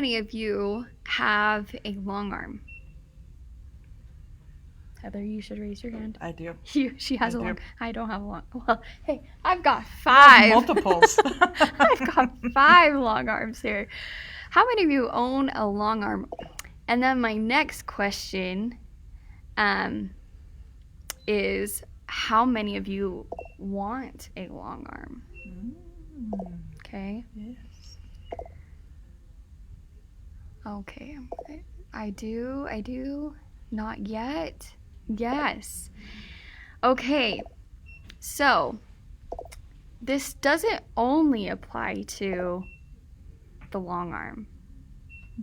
many of you have a long arm? Heather, you should raise your hand. I do. She has I a long. do. I don't have a long. Well, hey, I've got I 5. have multiples. I've got 5 long arms here. How many of you own a long arm? And then my next question is, how many of you want a long arm? Okay. Yes. Okay. I do. Not yet. Yes. Okay. So, this doesn't only apply to the long arm,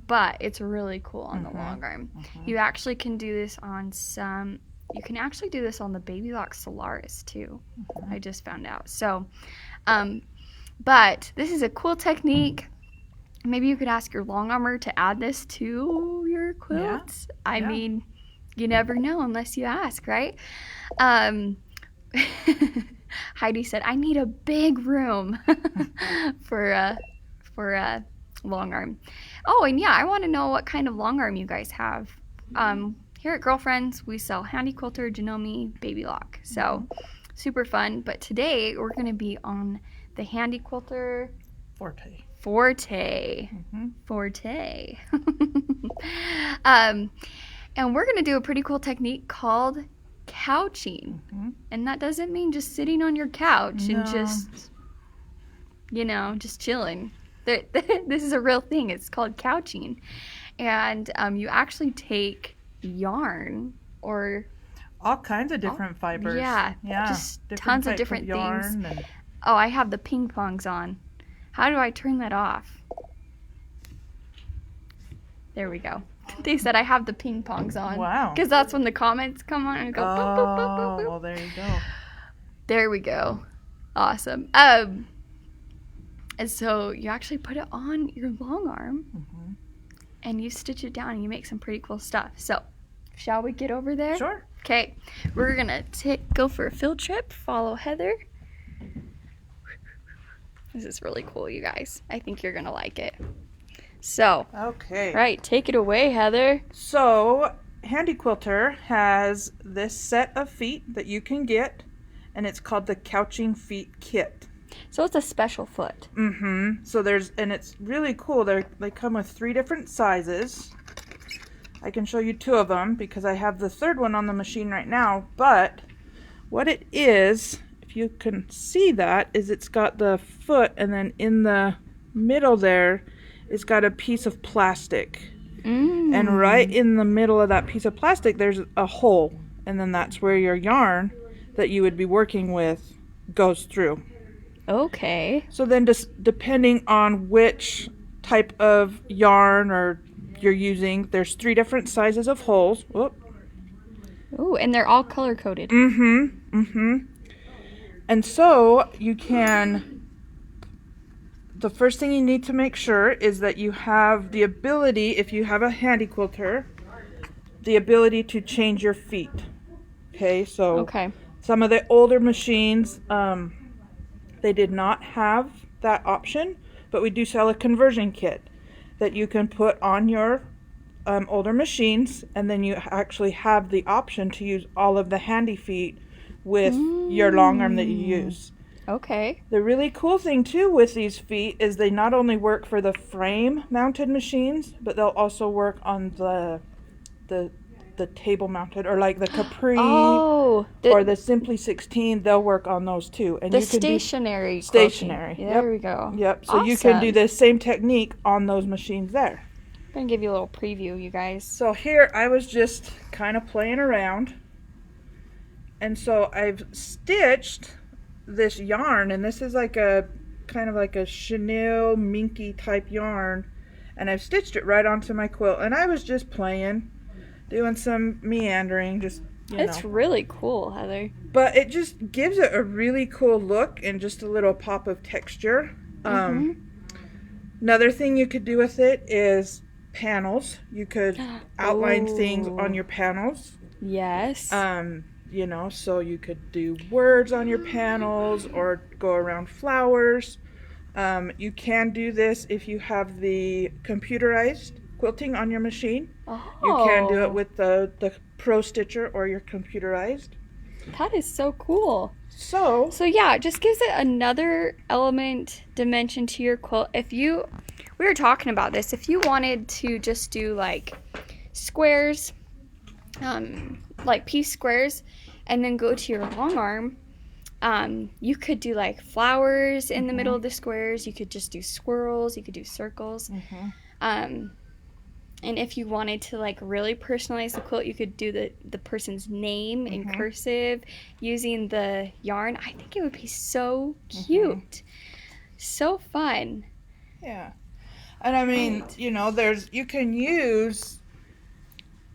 but it's really cool on the long arm. You actually can do this on you can actually do this on the Baby Lock Solaris too. I just found out. So, but this is a cool technique. Maybe you could ask your long armor to add this to your quilts. I mean, you never know unless you ask, right? Heidi said, "I need a big room for long arm." Oh, and yeah, I want to know what kind of long arm you guys have. Here at Girlfriends, we sell Handy Quilter, Janome, Baby Lock. So super fun. But today we're going to be on the Handy Quilter Forte. Forte. And we're going to do a pretty cool technique called couching. And that doesn't mean just sitting on your couch and just, just chilling. This is a real thing. It's called couching. And you actually take yarn or all kinds of different fibers. Yeah, just tons of different things. Oh, I have the ping pongs on. How do I turn that off? There we go. They said I have the ping pongs on. Wow. Because that's when the comments come on and go boop, boop, boop, boop, boop. Well, there you go. There we go. Awesome. And so you actually put it on your long arm and you stitch it down and you make some pretty cool stuff. So, shall we get over there? Sure. Okay. We're going to go for a field trip. Follow Heather. This is really cool, you guys. I think you're going to like it. So, okay. Right, take it away, Heather. So, Handy Quilter has this set of feet that you can get, and it's called the Couching Feet Kit. So it's a special foot. So and it's really cool. They come with 3 different sizes. I can show you 2 of them because I have the 3rd one on the machine right now. But what it is, if you can see that, is it's got the foot, and then in the middle there, it's got a piece of plastic. And right in the middle of that piece of plastic, there's a hole. And then that's where your yarn that you would be working with goes through. Okay. So then just depending on which type of yarn or you're using, there's 3 different sizes of holes. Whoop. Ooh, and they're all color-coded. And so you can, the first thing you need to make sure is that you have the ability, if you have a Handy Quilter, the ability to change your feet. Okay, so some of the older machines, they did not have that option, but we do sell a conversion kit that you can put on your older machines, and then you actually have the option to use all of the handy feet with your long arm that you use. Okay. The really cool thing too with these feet is they not only work for the frame mounted machines, but they'll also work on the table mounted, or like the Capri or the Simply 16. They'll work on those too. And the you can stationary. Stationary. There we go. Yep. So you can do the same technique on those machines there. I'm gonna give you a little preview, you guys. So here I was just kind of playing around, and so I've stitched this yarn, and this is like a kind of like a chenille minky type yarn, and I've stitched it right onto my quilt, and I was just playing, doing some meandering, just it's really cool, Heather. But it just gives it a really cool look and just a little pop of texture. Another thing you could do with it is panels. You could outline things on your panels. Yes. So you could do words on your panels or go around flowers. You can do this if you have the computerized quilting on your machine. Oh. You can do it with the Pro Stitcher or your computerized. That is so cool. So yeah, it just gives it another element, dimension to your quilt. We were talking about this, if you wanted to just do like squares, like piece squares, and then go to your long arm, you could do like flowers in the middle of the squares. You could just do swirls. You could do circles. And if you wanted to like really personalize the quilt, you could do the person's name in cursive using the yarn. I think it would be so cute. So fun. Yeah. And I mean, you know, you can use,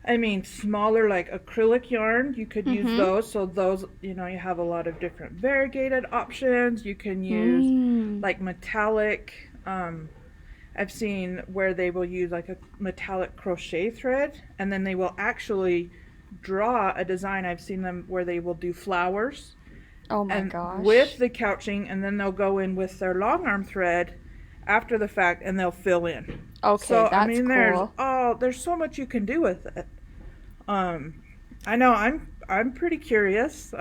I mean, smaller like acrylic yarn. You could use those. So those, you know, you have a lot of different variegated options. You can use like metallic, I've seen where they will use like a metallic crochet thread, and then they will actually draw a design. I've seen them where they will do flowers. Oh my gosh. With the couching, and then they'll go in with their long arm thread after the fact, and they'll fill in. Okay, so, that's I mean, cool. there's so much you can do with it. I know I'm pretty curious.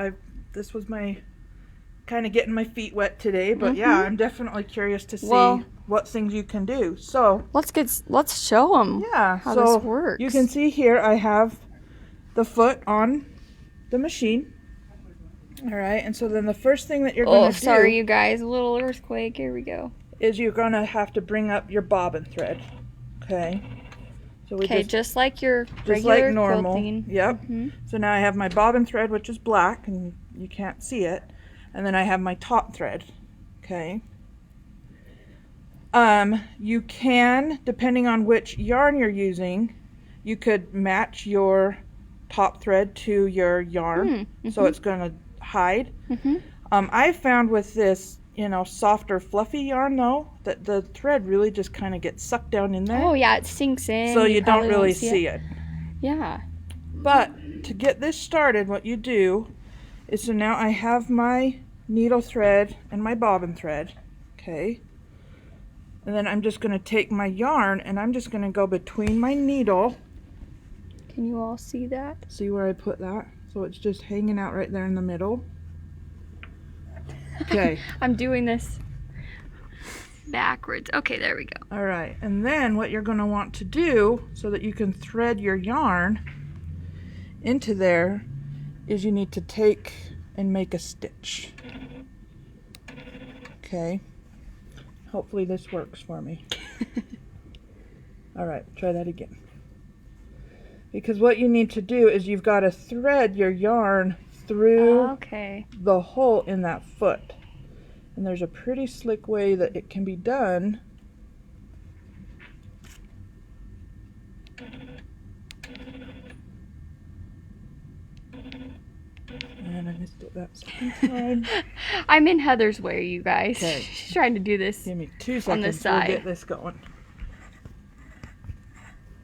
This was my kind of getting my feet wet today, but yeah, I'm definitely curious to see what things you can do. So let's show them. Yeah, how so this works. You can see here I have the foot on the machine. All right, and so then the first thing that you're going to do. Oh, sorry, you guys, a little earthquake. Here we go. Is you're going to have to bring up your bobbin thread. Okay. So just like your just regular like normal. quilting. Yep. So now I have my bobbin thread, which is black, and you can't see it. And then I have my top thread. Okay. You can, depending on which yarn you're using, you could match your top thread to your yarn, so it's going to hide. I found with this, you know, softer, fluffy yarn though, that the thread really just kind of gets sucked down in there. Oh yeah, it sinks in. So you don't really see it. Yeah. But to get this started, what you do is, so now I have my needle thread and my bobbin thread. Okay. And then I'm just going to take my yarn and I'm just going to go between my needle. Can you all see that? See where I put that? So it's just hanging out right there in the middle. Okay. I'm doing this backwards. Okay, there we go. All right. And then what you're going to want to do so that you can thread your yarn into there is you need to take and make a stitch. Okay. Hopefully this works for me. All right, try that again. Because what you need to do is you've got to thread your yarn through the hole in that foot. And there's a pretty slick way that it can be done. And I missed it that second time. I'm in Heather's way, you guys. Okay. She's trying to do this. Give me 2 seconds. On the side. We'll get this going.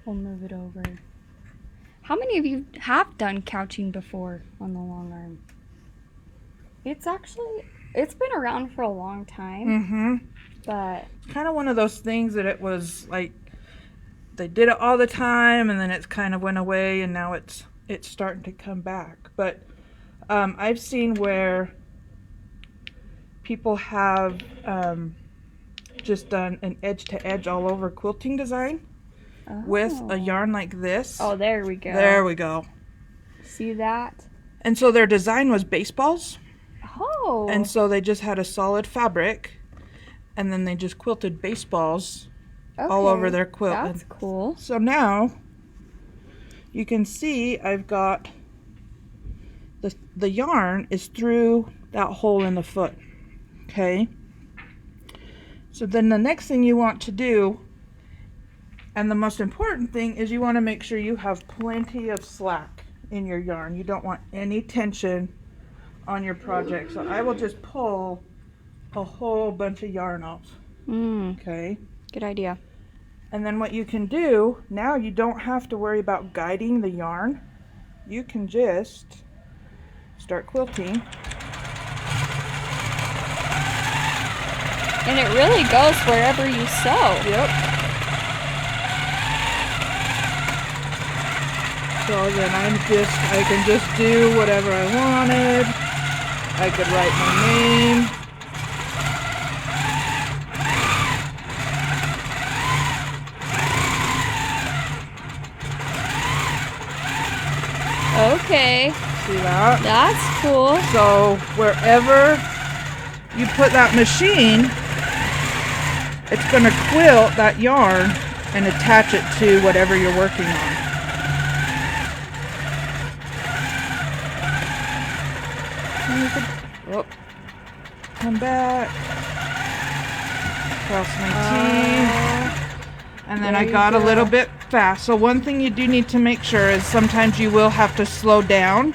We'll move it over. How many of you have done couching before on the long arm? It's been around for a long time. But kind of one of those things that it was like they did it all the time and then it's kind of went away and now it's starting to come back. But I've seen where people have just done an edge to edge all over quilting design with a yarn like this. Oh, there we go. There we go. See that? And so their design was baseballs. Oh. And so they just had a solid fabric and then they just quilted baseballs all over their quilt. That's cool. So now you can see I've got the yarn is through that hole in the foot. Okay. So then the next thing you want to do, and the most important thing, is you want to make sure you have plenty of slack in your yarn. You don't want any tension on your project. So I will just pull a whole bunch of yarn off. Okay. Good idea. And then what you can do, now you don't have to worry about guiding the yarn. You can just start quilting. And it really goes wherever you sew. Yep. So then I can just do whatever I wanted. I could write my name. Okay. See that? That's cool. So wherever you put that machine, it's going to quilt that yarn and attach it to whatever you're working on. Oh, come back. Cross my T. And then I got a little bit fast. So one thing you do need to make sure is sometimes you will have to slow down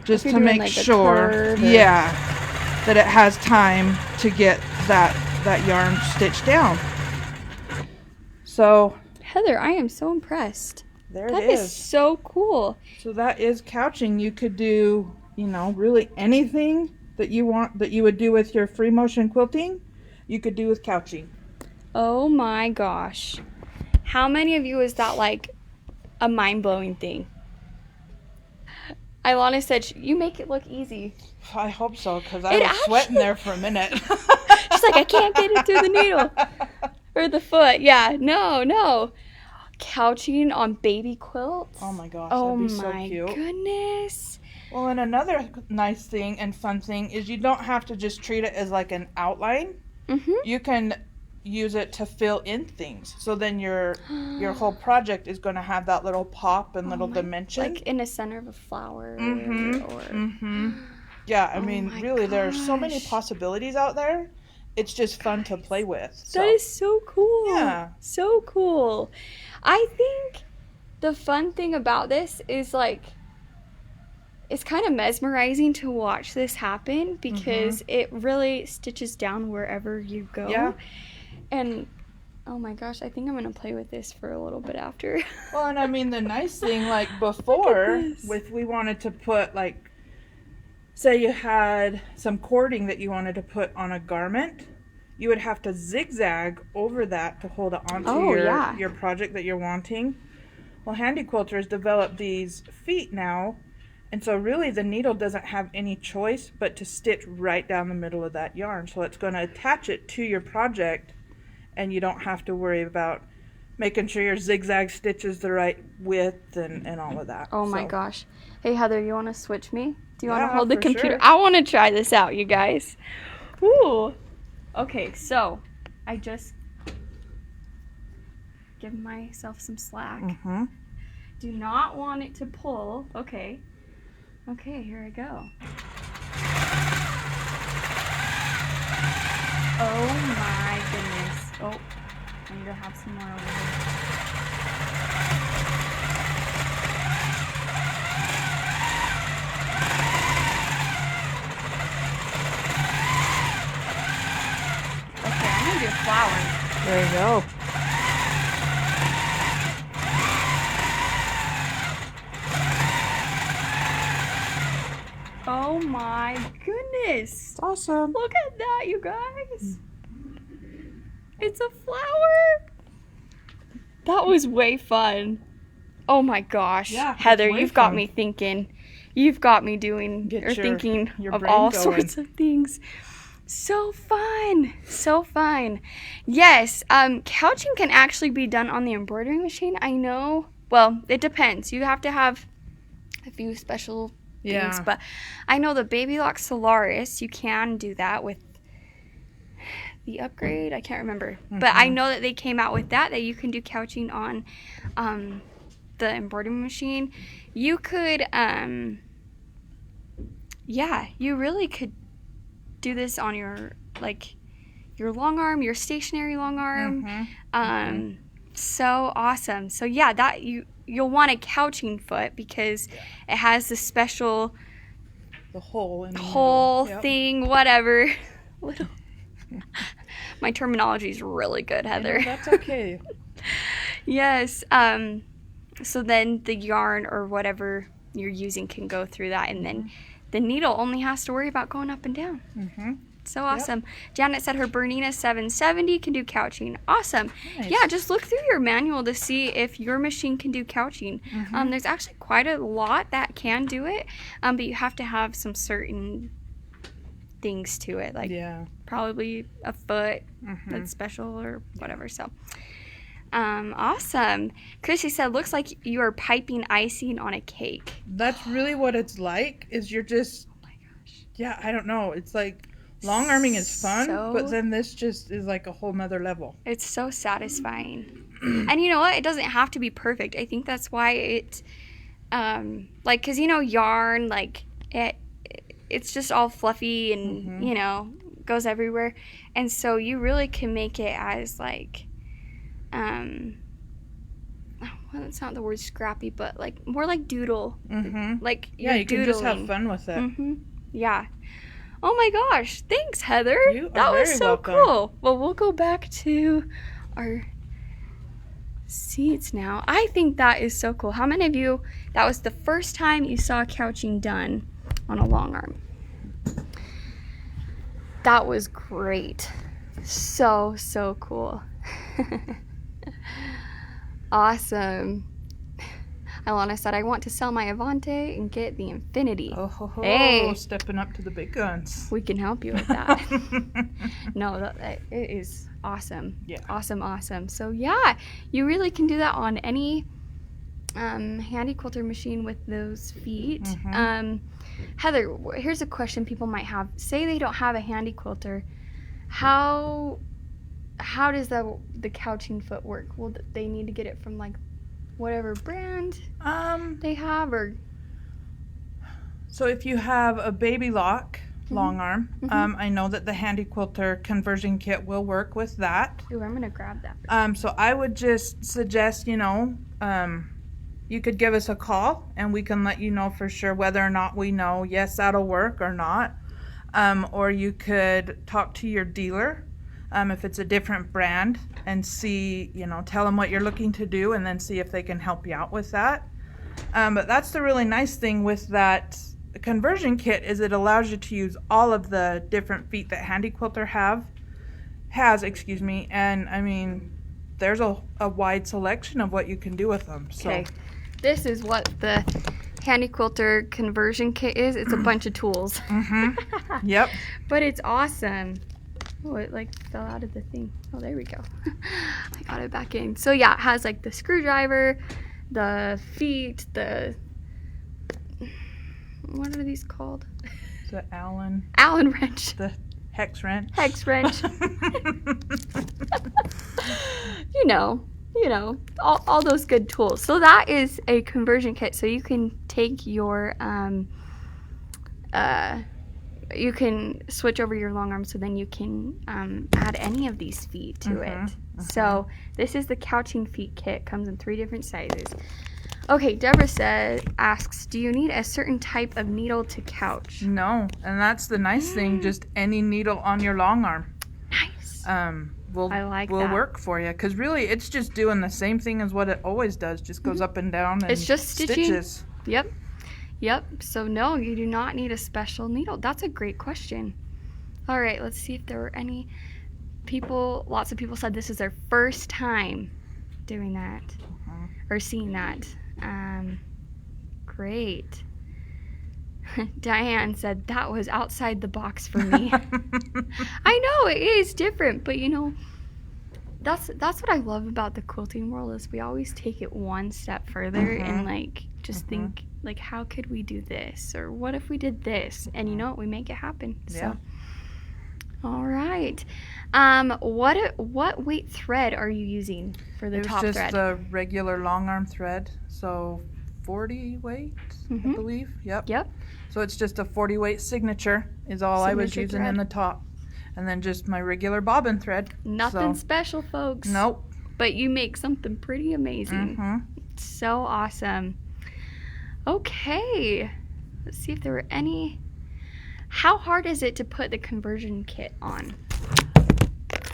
just to make like sure, yeah, that it has time to get that yarn stitched down. So Heather, I am so impressed. There it is. That is so cool. So that is couching. You could do, you know, really anything that you want, that you would do with your free motion quilting, you could do with couching. Oh my gosh. How many of you is that like a mind-blowing thing? Ilana said, you make it look easy. I hope so, because I was sweating there for a minute. She's like, I can't get it through the needle. Or the foot. Yeah, no. Couching on baby quilts. Oh my gosh, oh that'd be so my cute. Goodness. Well, and another nice thing and fun thing is you don't have to just treat it as like an outline. Mm-hmm. You can use it to fill in things. So then your whole project is going to have that little pop and little dimension. Like in the center of a flower. Yeah, I mean, really, there are so many possibilities out there. It's just fun to play with. So. That is so cool. Yeah. So cool. I think the fun thing about this is like, it's kind of mesmerizing to watch this happen because it really stitches down wherever you go. Yeah. And oh my gosh, I think I'm going to play with this for a little bit after. Well, and I mean, the nice thing, like before, if we wanted to put like, say you had some cording that you wanted to put on a garment, you would have to zigzag over that to hold it onto your project that you're wanting. Well, Handy Quilter has developed these feet now, and so really the needle doesn't have any choice but to stitch right down the middle of that yarn. So it's going to attach it to your project, and you don't have to worry about making sure your zigzag stitch is the right width and all of that. Oh my gosh. Hey Heather, you want to switch me? Do you want to hold the computer? Sure. I want to try this out, you guys. Ooh. Okay, so I just give myself some slack. Do not want it to pull. Okay. Okay, here I go. Oh my goodness. Oh, I need to have some more over here. Okay, I'm gonna do flowers. There you go. Oh my goodness. It's awesome. Look at that, you guys. It's a flower. That was way fun. Oh my gosh. Yeah, Heather, you've got me thinking. You've got me doing thinking of all sorts of things. So fun. So fun. Yes, couching can actually be done on the embroidery machine. I know. Well, it depends. You have to have a few special things, but I know the Baby Lock Solaris, you can do that with the upgrade. I can't remember, but I know that they came out with that you can do couching on the embroidery machine. You could you really could do this on your your long arm, your stationary long arm. So awesome. So yeah, that you'll want a couching foot because it has the special hole in the hole thing, whatever. Little. My terminology is really good, Heather. That's okay. Yes. So then the yarn or whatever you're using can go through that, and then the needle only has to worry about going up and down. So awesome. Janet said her Bernina 770 can do couching. Awesome. Nice. Yeah, just look through your manual to see if your machine can do couching. There's actually quite a lot that can do it, but you have to have some certain things to it, like probably a foot that's special or whatever. So awesome. Chrissy said, looks like you are piping icing on a cake. That's really what it's like, is you're just, Oh my gosh. yeah, I don't know. It's like long arming is fun, So- but then this just is like a whole nother level. It's so satisfying. And you know what? It doesn't have to be perfect. I think that's why it, like, because, you know, yarn, like, it's just all fluffy and, you know, goes everywhere. And so you really can make it as, like, well, it's not the word scrappy, but, like, more like doodle. Like, Yeah, you can just have doodling. fun with it. Yeah. Oh my gosh. Thanks, Heather. You are That was very so welcome. cool. Well, we'll go back to our seats now. I think that is so cool. How many of you, that was the first time you saw couching done on a long arm? That was great. So cool. Awesome. Alana said, I want to sell my Avante and get the Infinity. Oh, ho, ho, Hey. stepping up to the big guns. We can help you with that. No, it is awesome. Yeah. Awesome. So yeah, you really can do that on any handy quilter machine with those feet. Heather, here's a question people might have. Say they don't have a handy quilter. How does the couching foot work? Will they need to get it from like whatever brand they have, or? So if you have a baby lock long arm, I know that the handy quilter conversion kit will work with that. Ooh, I'm gonna grab that. So I would just suggest, you know, you could give us a call and we can let you know for sure whether or not we know, yes, that'll work or not. Or you could talk to your dealer if it's a different brand and see, you know, tell them what you're looking to do and then see if they can help you out with that. But that's the really nice thing with that conversion kit, is it allows you to use all of the different feet that handy quilter has, and I mean, there's a wide selection of what you can do with them. So. Okay, this is what the handy quilter conversion kit is. It's a bunch of tools. Yep. But it's awesome. Oh, it like fell out of the thing. Oh, there we go. I got it back in. So yeah, it has like the screwdriver, the feet, what are these called? The Allen wrench. The hex wrench. Hex wrench. you know, all those good tools. So that is a conversion kit. So you can take your you can switch over your long arm, so then you can add any of these feet to it. So this is the couching feet kit. Comes in 3 different sizes. Okay, Deborah asks, do you need a certain type of needle to couch? No, and that's the nice thing. Just any needle on your long arm. Nice. Will that. work for you, because really it's just doing the same thing as what it always does. Just goes up and down. And It's just stitching. stitches. Yep. So no, you do not need a special needle. That's a great question. All right, let's see if there were any people. Lots of people said this is their first time doing that or seeing that. Great. Diane said that was outside the box for me. I know it is different, but you know, that's what I love about the quilting world, is we always take it one step further and like just think like, how could we do this, or what if we did this, and you know what, we make it happen. So all right, what weight thread are you using for the top It was just thread? the regular long arm thread, so 40 weight, I believe. Yep. So it's just a 40 weight signature is all I was Signature using thread. in the top, and then just my regular bobbin thread. Nothing So, special, folks. nope. But you make something pretty amazing. So awesome. Okay, let's see if there were any. How hard is it to put the conversion kit on?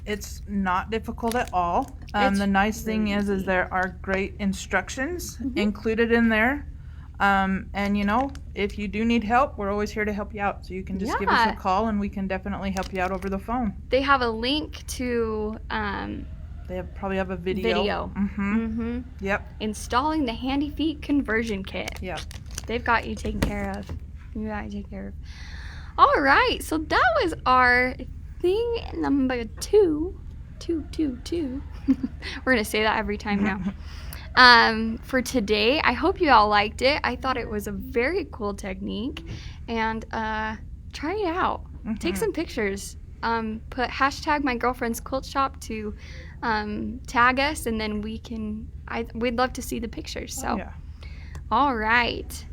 It's not difficult at all. It's The nice thing really is easy. there are great instructions included in there. And you know, if you do need help, we're always here to help you out. So you can just give us a Yeah. call and we can definitely help you out over the phone. They have a link to They probably have a video. Yep. Installing the Handy Feet conversion kit. Yep. They've got you taken care of. You got you taken care of. All right, so that was our thing number 2. We're gonna say that every time now. For today, I hope you all liked it. I thought it was a very cool technique, and try it out. Take some pictures. Put hashtag my girlfriend's quilt shop to tag us, and then we'd love to see the pictures. So, Yeah. all right.